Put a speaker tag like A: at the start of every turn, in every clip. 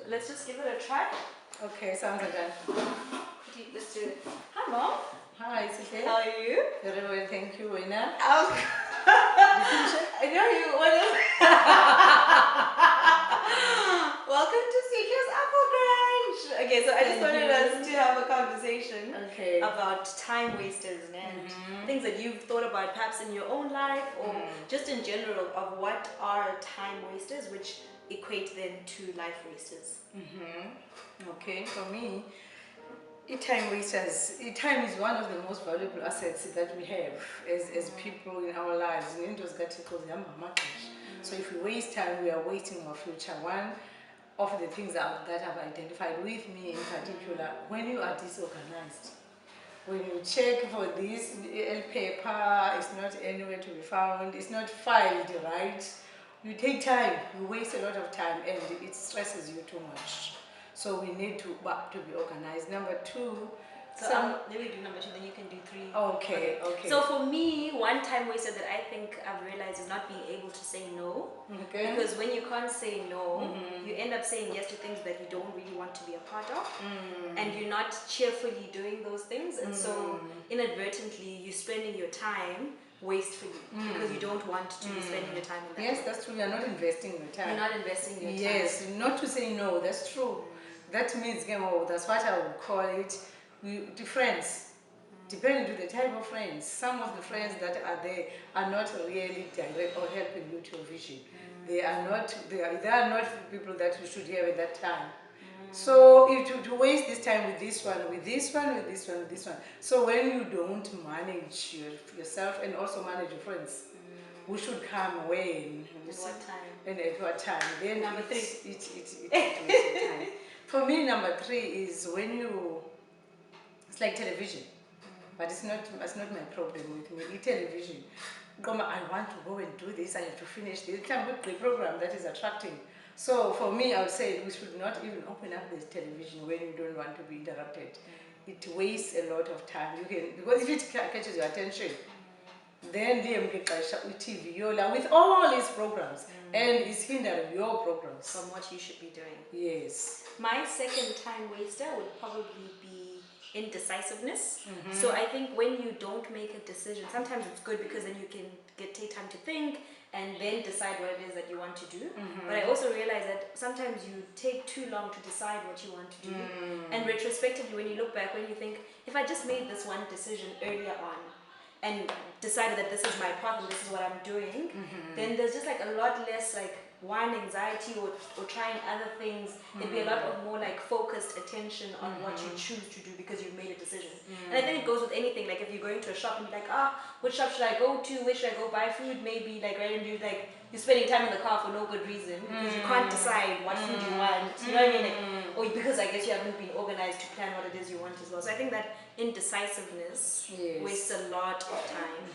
A: let's just give it a try.
B: Okay, sounds like that.
A: Let's do it. Hi, Mom.
B: Hi, is it
A: How are you?
B: Very well, thank you, Ina.
A: I know you. What is Welcome to Seeker's Apple Crunch. Okay, so I just wanted us to have a conversation about time wasters and things that you've thought about perhaps in your own life or just in general of what are time wasters which equate then to life wasters.
B: Okay, for me, time is one of the most valuable assets that we have as people in our lives. So if we waste time, we are wasting our future. One of the things that I've identified with me in particular, when you are disorganized, when you check for this paper, it's not anywhere to be found, it's not filed right, you take time, you waste a lot of time, and it stresses you too much. So we need to be organized. Number two,
A: let me do number two, then you can do three.
B: Okay.
A: So for me, one time waster that I think I've realized is not being able to say no.
B: Okay.
A: Because when you can't say no, you end up saying yes to things that you don't really want to be a part of. And you're not cheerfully doing those things. And so inadvertently, you're spending your time wastefully because you don't want to be spending your time in that.
B: Yes, that's true. You're not investing your time.
A: You're not investing your time.
B: Yes, not to say no, that's true. That means, that's what I would call it. The friends, depending on the type of friends, some of the friends that are there are not really direct or helping you to your vision. They are not people that you should have at that time. So to waste this time with this one, with this one, with this one, with this one. So when you don't manage yourself and also manage your friends, we should come when?
A: At what time?
B: And at what time? Then
A: number three.
B: It's time. For me, number three is when it's like television, but it's not my problem with me. Television, I want to go and do this, I have to finish this. It's a program that is attracting. So for me, I would say we should not even open up this television when you don't want to be interrupted. It wastes a lot of time. Because if it catches your attention, then TV with all these programs, and it's hindering your programs
A: from what you should be doing.
B: Yes.
A: My second time waster would probably be indecisiveness. So I think when you don't make a decision, sometimes it's good because then you can take time to think and then decide what it is that you want to do. But I also realize that sometimes you take too long to decide what you want to do. And retrospectively, when you look back, when you think, if I just made this one decision earlier on and decided that this is my path and this is what I'm doing, then there's just like a lot less anxiety or trying other things. It'd be a lot of more focused attention on what you choose to do because you've made a decision. And I think it goes with anything. Like if you're going to a shop and be like, which shop should I go to? Where should I go buy food? Maybe and you're spending time in the car for no good reason because you can't decide what food you want. You know what I mean? Or because I guess you haven't been organized to plan what it is you want as well. So I think that indecisiveness wastes a lot of time.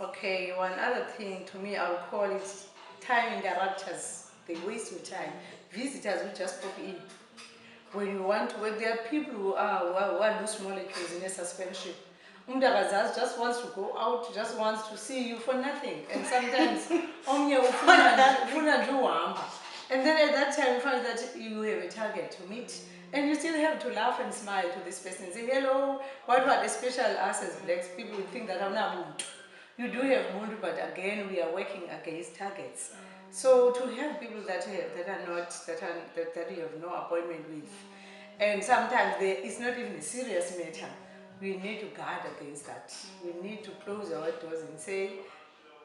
B: Okay, one other thing to me, I would call it time interrupters. They waste your time. Visitors who just pop in. When you want to work, there are people who are loose molecules in a suspension. Umdagazaz just wants to go out, just wants to see you for nothing. And sometimes, and then at that time you find that you have a target to meet. And you still have to laugh and smile to this person and say, hello, what especially us as blacks, people would think that I'm not moved. You do have mundu, but again, we are working against targets. So to have people that you have no appointment with, and sometimes it's not even a serious matter, we need to guard against that. We need to close our doors and say,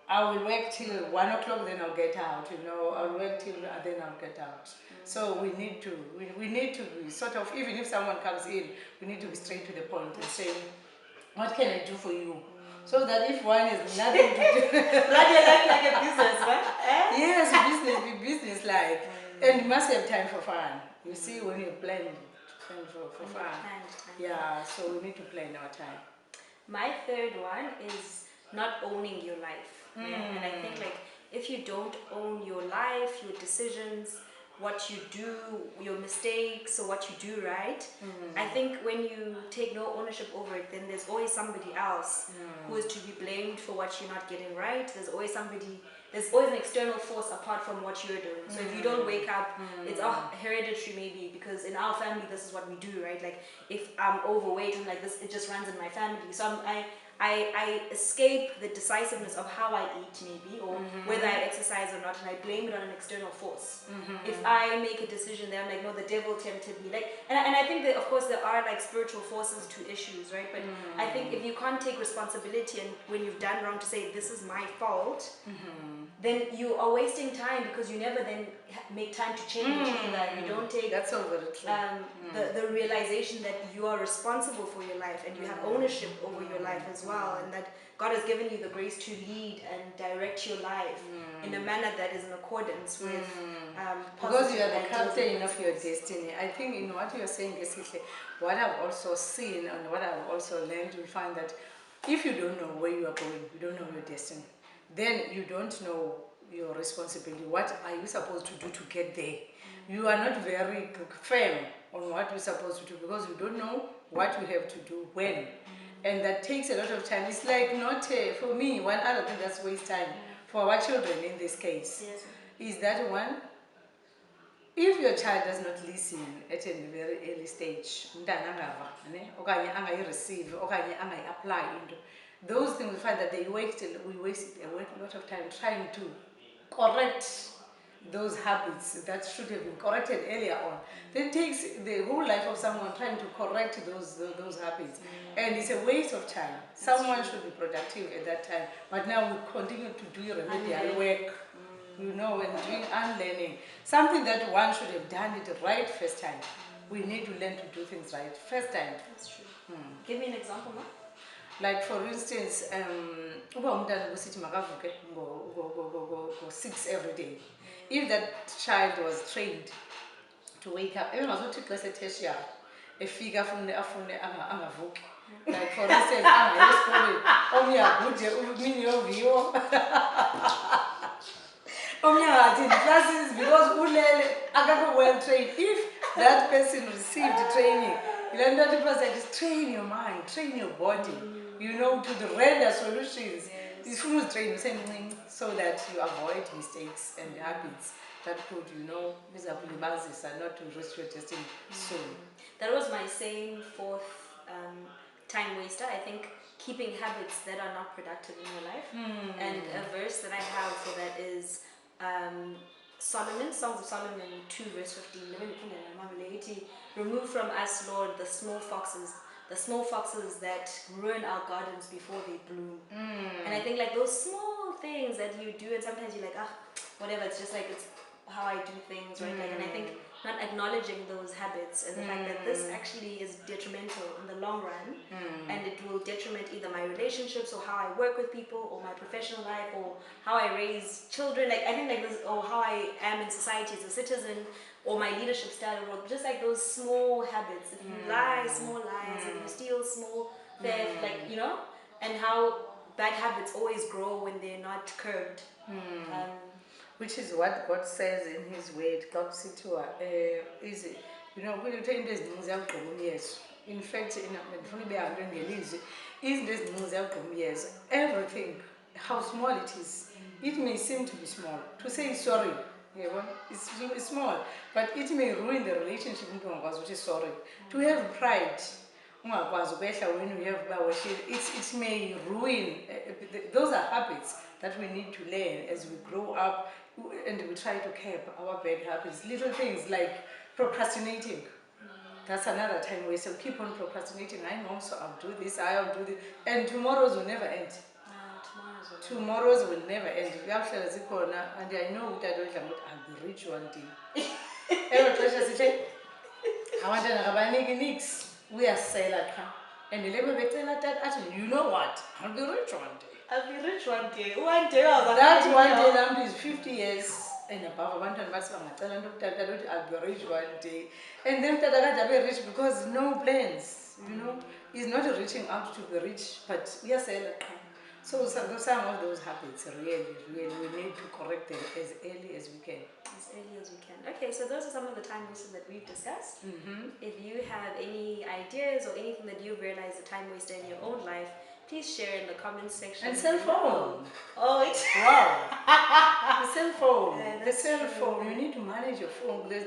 B: I will work till 1 o'clock, then I'll get out. I'll work till then I'll get out. So we need to be sort of, even if someone comes in, we need to be straight to the point and say, what can I do for you? So that if one is nothing to do,
A: run your life like a business, right?
B: Yes, be business-like, and you must have time for fun. You see, when you plan for fun, so we need to plan our time.
A: My third one is not owning your life, and I think if you don't own your life, your decisions, what you do, your mistakes, or what you do right, I think when you take no ownership over it, then there's always somebody else who is to be blamed for what you're not getting right. There's always somebody there's always an external force apart from what you're doing. So if you don't wake up, it's hereditary maybe, because in our family this is what we do, right? Like if I'm overweight, I'm like this, it just runs in my family. So I escape the decisiveness of how I eat maybe, or whether I exercise or not, and I blame it on an external force. If I make a decision there, I'm like, no, the devil tempted me. Like, and I think that of course there are like spiritual forces to issues, right? But I think if you can't take responsibility and when you've done wrong to say this is my fault, then you are wasting time, because you never then make time to change either. You don't take
B: that's so very true.
A: the realization that you are responsible for your life and you have ownership over your life as well, and that God has given you the grace to lead and direct your life in a manner that is in accordance with
B: because you are the
A: positive
B: captain
A: ideals
B: of your destiny. I think in what you are saying, Gesile, what I've also seen and what I've also learned, you find that if you don't know where you are going, you don't know your destiny, then you don't know your responsibility. What are you supposed to do to get there? You are not very firm on what you're supposed to do because you don't know what you have to do when. And that takes a lot of time. It's like not, for me, one other thing that's waste time for our children in this case is that one, if your child does not listen at a very early stage, receive, apply into those things, we find that we waste a lot of time trying to correct those habits that should have been corrected earlier on. That takes the whole life of someone trying to correct those habits, and it's a waste of time. Someone should be productive at that time, but now we continue to do remedial work, you know, and doing unlearning. Something that one should have done it right first time. We need to learn to do things right first time.
A: That's true. Give me an example, no?
B: Like for instance, uba umntana usithi makavuke ngo-6 every day. If that child was trained to wake up, engazuthi xa eseteshiya efika afune angavuki. Like for instance, angayi esikolweni, omnye agude umini yoviwo. Omnye angathindi classes because ulele akakho well trained. If that person received training, then that person is train your mind, train your body, you know, to the render solutions. It's full training, so that you avoid mistakes and habits that could, you know, and not to risk your destiny soon.
A: That was my same fourth time waster. I think keeping habits that are not productive in your life. And a verse that I have for that is Solomon, Songs of Solomon 2 verse 15. Remove from us, Lord, the small foxes that ruin our gardens before they bloom. And I think like those small things that you do, and sometimes you're like, whatever, it's just like it's how I do things, right? Like, and I think not acknowledging those habits and the fact that this actually is detrimental in the long run, and it will detriment either my relationships or how I work with people or my professional life or how I raise children. Like I think like this, or how I am in society as a citizen, or my leadership style, or just like those small habits. If you lie small lies, if you steal small theft, like, you know, and how bad habits always grow when they're not curbed.
B: Which is what God says in His Word. God said to her, is it, you know, when you take this news out from years. In fact, years, everything, how small it is, it may seem to be small. To say sorry, it's small, but it may ruin the relationship which is sorry. To have pride, when you have it may ruin. Those are habits that we need to learn as we grow up, and we try to curb our bad habits. Little things like procrastinating. That's another time we still keep on procrastinating. I know, so I'll do this, I'll do this, and tomorrows will never end. Tomorrows will never end. And I know that I'll be rich one day. Every precious day, I want to have nix. We are sailor, and the labor better that actually, you know what? I'll be rich one day.
A: I'll be rich one day. One day
B: that one day is 50 years and above. I'll be rich one day. And then I'll be rich because no plans, you know. He's not reaching out to be rich, but we are sailor. So some of those habits really we need to correct them as early as we can.
A: As early as we can. Okay, so those are some of the time wasters that we've discussed. If you have any ideas or anything that you've realized a time waster in your own life, Please share in the comments section.
B: And cell phone.
A: Oh, it's
B: Wow. The cell phone.
A: Yeah,
B: The
A: that's
B: cell
A: true.
B: phone. You need to manage your phone. There's